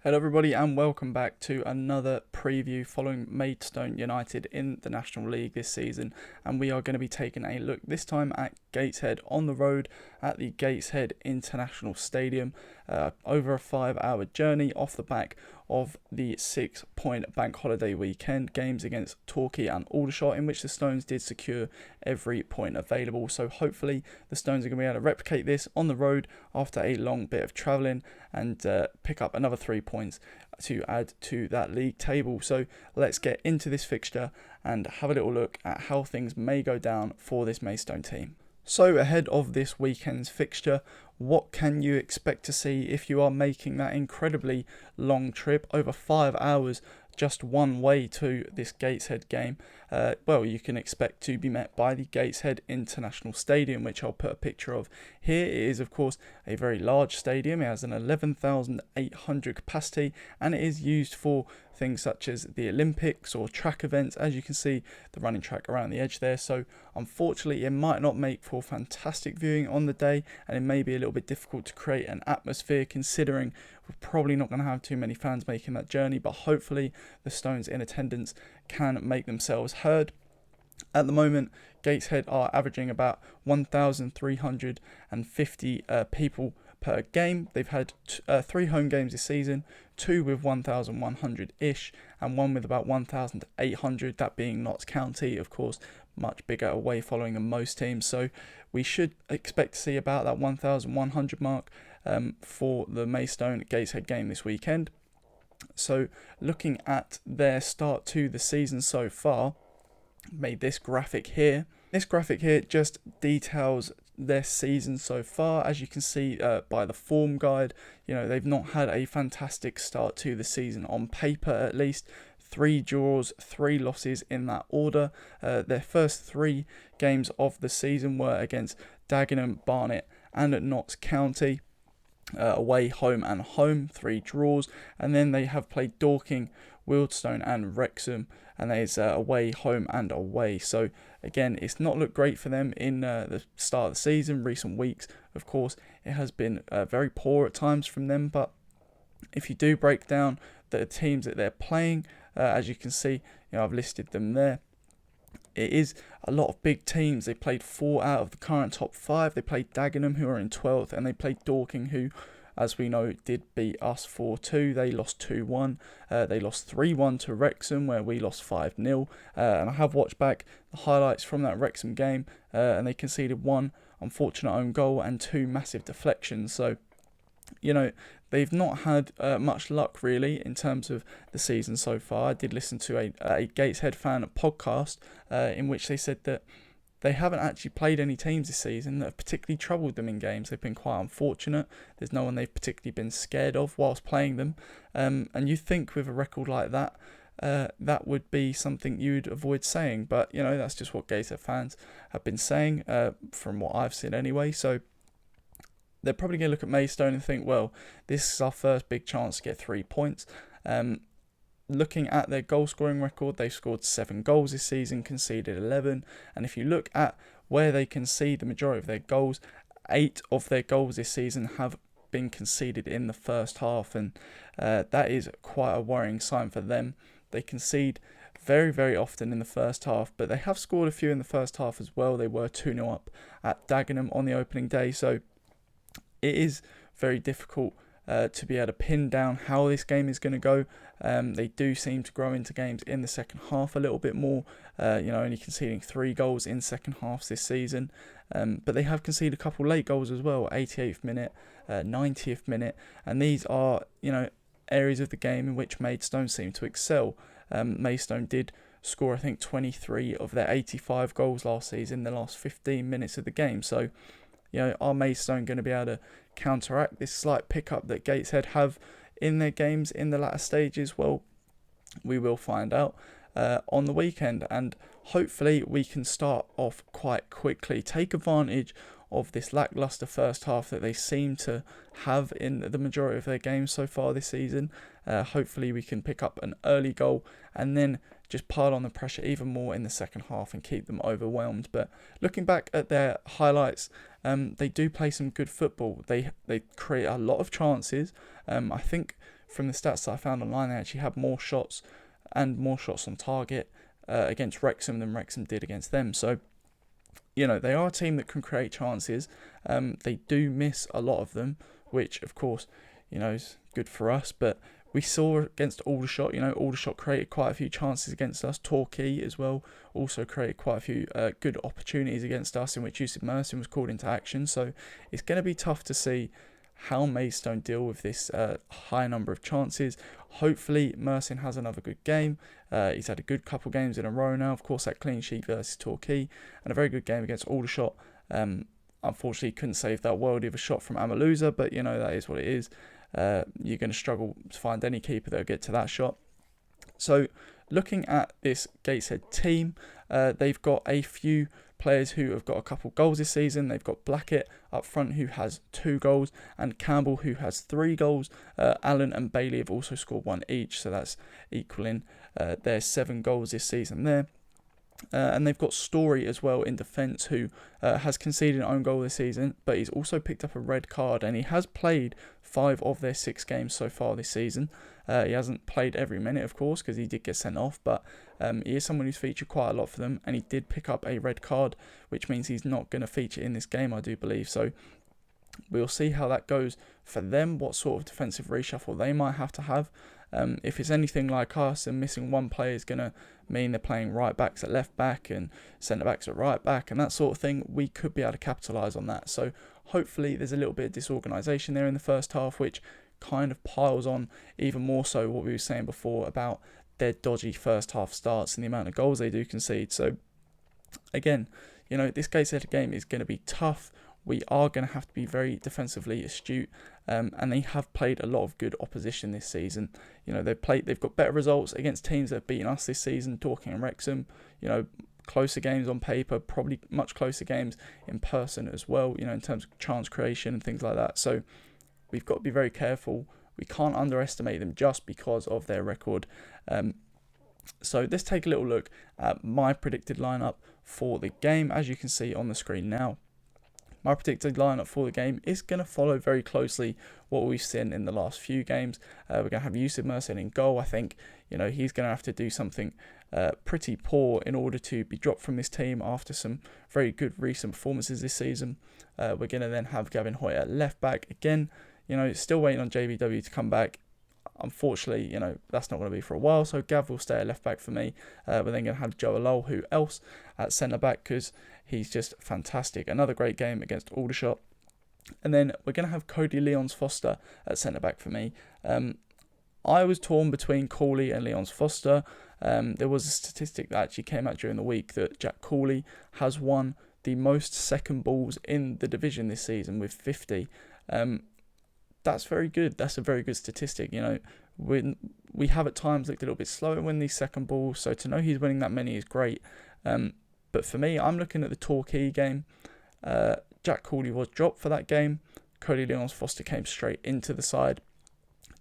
Hello everybody and welcome back to another preview following Maidstone United in the National League this season, and we are going to be taking a look this time at Gateshead on the road at the Gateshead International Stadium, over a 5-hour journey off the back of the 6-point bank holiday weekend games against Torquay and Aldershot, in which the Stones did secure every point available. So hopefully the Stones are going to be able to replicate this on the road after a long bit of travelling and pick up another 3 points to add to that league table. So let's get into this fixture and have a little look at how things may go down for this Maidstone team. So ahead of this weekend's fixture, what can you expect to see if you are making that incredibly long trip over 5 hours just one way to this Gateshead game? Well, you can expect to be met by the Gateshead International Stadium, which I'll put a picture of here. It is, of course, a very large stadium. It has an 11,800 capacity, and it is used for things such as the Olympics or track events, as you can see the running track around the edge there. So unfortunately it might not make for fantastic viewing on the day, and it may be a little bit difficult to create an atmosphere, considering we're probably not going to have too many fans making that journey, but hopefully the Stones in attendance can make themselves heard. At the moment, Gateshead are averaging about 1,350 people per game. They've had 3 home games this season, 2 with 1,100-ish and 1 with about 1,800, that being Notts County, of course, much bigger away following than most teams. So we should expect to see about that 1,100 mark for the Maidstone Gateshead game this weekend. So looking at their start to the season so far, made this graphic here. This graphic here just details their season so far. As you can see by the form guide, they've not had a fantastic start to the season on paper, at least. 3 draws, 3 losses in that order. Their first 3 games of the season were against Dagenham, Barnet and Notts County. Away, home and home, 3 draws, and then they have played Dorking, Wealdstone and Wrexham, and there's away, home and away. So again, it's not looked great for them in the start of the season. Recent weeks, of course, it has been very poor at times from them, but if you do break down the teams that they're playing, as you can see, I've listed them there. It is a lot of big teams. They played 4 out of the current top 5. They played Dagenham, who are in 12th, and they played Dorking, who, as we know, did beat us 4-2. They lost 2-1. They lost 3-1 to Wrexham, where we lost 5-0. And I have watched back the highlights from that Wrexham game, and they conceded 1 unfortunate own goal and 2 massive deflections. So, they've not had much luck really in terms of the season so far. I did listen to a Gateshead fan podcast in which they said that they haven't actually played any teams this season that have particularly troubled them in games. They've been quite unfortunate. There's no one they've particularly been scared of whilst playing them. And you think with a record like that, that would be something you'd avoid saying. But, that's just what Gateshead fans have been saying from what I've seen anyway. So they're probably going to look at Maidstone and think, well, this is our first big chance to get 3 points. Looking at their goal scoring record, they've scored 7 goals this season, conceded 11. And if you look at where they concede the majority of their goals, 8 of their goals this season have been conceded in the first half. And that is quite a worrying sign for them. They concede very, very often in the first half, but they have scored a few in the first half as well. They were 2-0 up at Dagenham on the opening day. So it is very difficult to be able to pin down how this game is going to go. They do seem to grow into games in the second half a little bit more, only conceding 3 goals in second halves this season. But they have conceded a couple late goals as well, 88th minute, 90th minute, and these are, areas of the game in which Maidstone seem to excel. Maidstone did score, I think, 23 of their 85 goals last season in the last 15 minutes of the game. So, are Maidstone going to be able to counteract this slight pickup that Gateshead have in their games in the latter stages? Well, we will find out on the weekend, and hopefully we can start off quite quickly, take advantage of this lacklustre first half that they seem to have in the majority of their games so far this season. Hopefully we can pick up an early goal and then just pile on the pressure even more in the second half and keep them overwhelmed. But looking back at their highlights, they do play some good football. They create a lot of chances. I think from the stats that I found online, they actually had more shots and more shots on target against Wrexham than Wrexham did against them. So, they are a team that can create chances. They do miss a lot of them, which, of course, is good for us. But we saw against Aldershot, Aldershot created quite a few chances against us. Torquay as well also created quite a few good opportunities against us, in which Yusuf Mersin was called into action. So it's going to be tough to see how Maidstone deal with this high number of chances. Hopefully Mersin has another good game. He's had a good couple games in a row now. Of course, that clean sheet versus Torquay and a very good game against Aldershot. Unfortunately, couldn't save that worldie of a shot from Amaluza, but that is what it is. You're going to struggle to find any keeper that will get to that shot. So looking at this Gateshead team, they've got a few players who have got a couple goals this season. They've got Blackett up front, who has 2 goals, and Campbell, who has 3 goals. Allen and Bailey have also scored 1 each, so that's equaling their 7 goals this season there. And they've got Story as well in defence, who has conceded an own goal this season, but he's also picked up a red card, and he has played 5 of their 6 games so far this season. He hasn't played every minute, of course, because he did get sent off, but he is someone who's featured quite a lot for them, and he did pick up a red card, which means he's not going to feature in this game, I do believe. So we'll see how that goes for them, what sort of defensive reshuffle they might have to have. If it's anything like us, and missing one player is going to mean they're playing right backs at left back and centre backs at right back and that sort of thing, we could be able to capitalise on that. So hopefully there's a little bit of disorganisation there in the first half, which kind of piles on even more so what we were saying before about their dodgy first half starts and the amount of goals they do concede. So again, this Gateshead game is going to be tough. We are going to have to be very defensively astute, and they have played a lot of good opposition this season. They've got better results against teams that have beaten us this season, Dorking and Wrexham. Closer games on paper, probably much closer games in person as well, in terms of chance creation and things like that. So we've got to be very careful. We can't underestimate them just because of their record. So let's take a little look at my predicted lineup for the game, as you can see on the screen now. My predicted lineup for the game is going to follow very closely what we've seen in the last few games. We're going to have Yusuf Mersin in goal. I think he's going to have to do something pretty poor in order to be dropped from this team after some very good recent performances this season. We're going to then have Gavin Hoyt at left back again. Still waiting on JBW to come back. Unfortunately, that's not going to be for a while, so Gav will stay at left back for me. We're then going to have Joe Alol, who else, at centre back, because he's just fantastic. Another great game against Aldershot. And then we're going to have Cody Leons Foster at centre back for me. I was torn between Cooley and Leons Foster. There was a statistic that actually came out during the week that Jack Cooley has won the most second balls in the division this season with 50. That's very good. That's a very good statistic. We have at times looked a little bit slow at winning these second balls, so to know he's winning that many is great. But for me, I'm looking at the Torquay game. Jack Cooley was dropped for that game. Cody Leons Foster came straight into the side.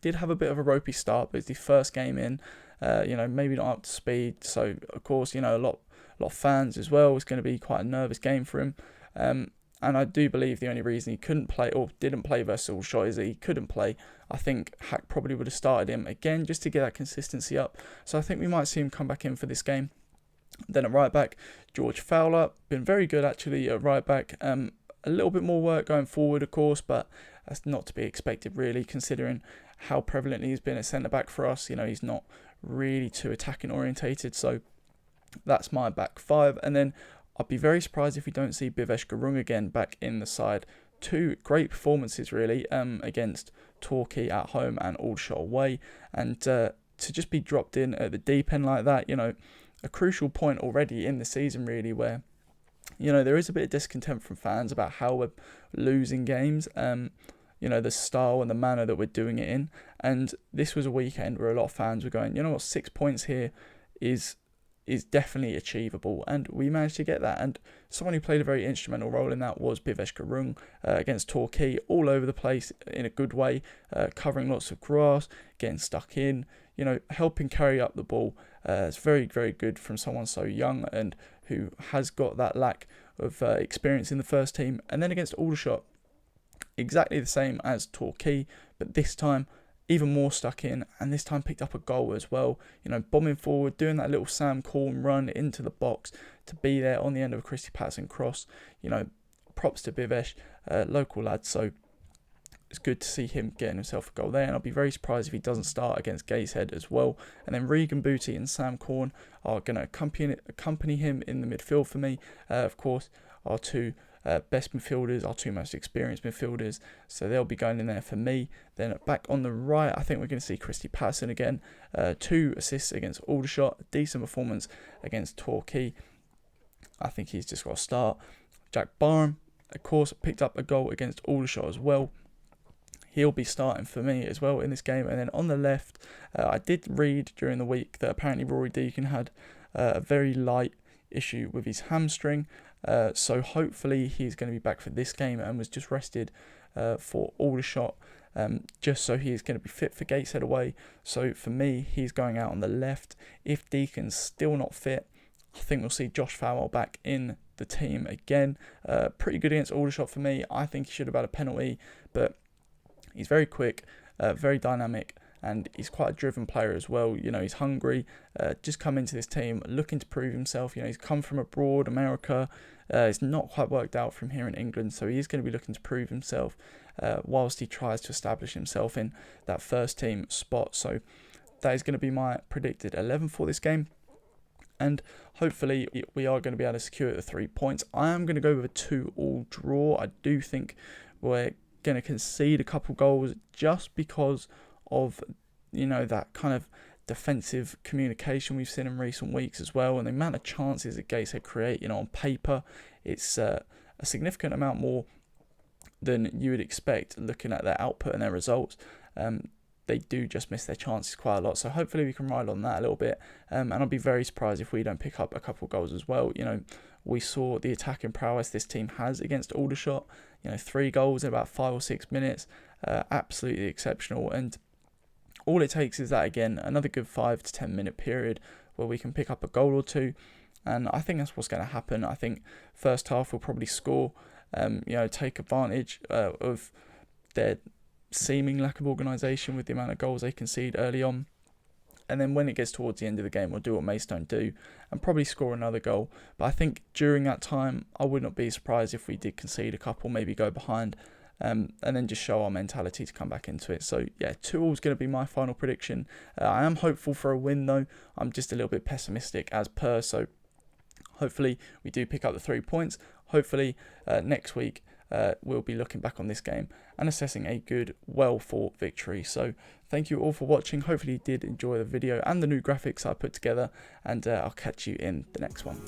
Did have a bit of a ropey start, but it's the first game in. Maybe not up to speed. So of course, a lot of fans as well. It's going to be quite a nervous game for him. And I do believe the only reason he couldn't play or didn't play versus Aldershot is that he couldn't play. I think Hack probably would have started him again just to get that consistency up. So I think we might see him come back in for this game. Then at right back, George Fowler, been very good actually at right back. A little bit more work going forward, of course, but that's not to be expected really, considering how prevalent he's been at centre back for us. He's not really too attacking orientated. So that's my back 5. And then I'd be very surprised if we don't see Bhivesh Gurung again back in the side. 2 great performances really against Torquay at home and Aldershot away, and to just be dropped in at the deep end like that, a crucial point already in the season really, where there is a bit of discontent from fans about how we're losing games, the style and the manner that we're doing it in. And this was a weekend where a lot of fans were going, 6 points here is definitely achievable, and we managed to get that. And someone who played a very instrumental role in that was Bhivesh Gurung against Torquay, all over the place in a good way, covering lots of grass, getting stuck in, helping carry up the ball. It's very, very good from someone so young and who has got that lack of experience in the first team. And then against Aldershot, exactly the same as Torquay, but this time even more stuck in, and this time picked up a goal as well. You know, bombing forward, doing that little Sam Corn run into the box to be there on the end of a Christy Patterson cross. You know, props to Bivesh, local lad. So it's good to see him getting himself a goal there, and I'll be very surprised if he doesn't start against Gateshead as well. And then Regan Booty and Sam Corn are going to accompany him in the midfield for me. Of course, our two best midfielders, our two most experienced midfielders, so they'll be going in there for me. Then back on the right, I think we're going to see Christy Patterson again. 2 assists against Aldershot, decent performance against Torquay. I think he's just got to start. Jack Barham, of course, picked up a goal against Aldershot as well. He'll be starting for me as well in this game. And then on the left, I did read during the week that apparently Rory Deacon had a very light issue with his hamstring. So hopefully he's going to be back for this game and was just rested for Aldershot, just so he is going to be fit for Gateshead away. So for me, he's going out on the left. If Deacon's still not fit, I think we'll see Josh Farwell back in the team again. Pretty good against Aldershot for me. I think he should have had a penalty, but he's very quick, very dynamic, and he's quite a driven player as well. You know, he's hungry, just come into this team looking to prove himself. You know, he's come from abroad, America. It's not quite worked out from here in England, so he is going to be looking to prove himself whilst he tries to establish himself in that first team spot. So that is going to be my predicted 11 for this game. And hopefully we are going to be able to secure the 3 points. I am going to go with a 2-2 draw. I do think we're going to concede a couple goals just because of, you know, that kind of defensive communication we've seen in recent weeks as well, and the amount of chances that Gateshead create. You know, on paper, it's a significant amount more than you would expect looking at their output and their results. They do just miss their chances quite a lot, so hopefully we can ride on that a little bit, and I'll be very surprised if we don't pick up a couple of goals as well. You know, we saw the attacking prowess this team has against Aldershot. You know, 3 goals in about 5 or 6 minutes, absolutely exceptional. And all it takes is that, again, another good 5 to 10 minute period where we can pick up a goal or two, and I think that's what's going to happen. I think first half we'll probably score, you know, take advantage of their seeming lack of organisation with the amount of goals they concede early on. And then when it gets towards the end of the game, we'll do what Maidstone do and probably score another goal. But I think during that time, I would not be surprised if we did concede a couple, maybe go behind, and then just show our mentality to come back into it. So yeah, 2-2 is going to be my final prediction. I am hopeful for a win though. I'm just a little bit pessimistic as per. So hopefully we do pick up the 3 points. Hopefully next week we'll be looking back on this game and assessing a good, well-fought victory. So thank you all for watching. Hopefully you did enjoy the video and the new graphics I put together, and I'll catch you in the next one.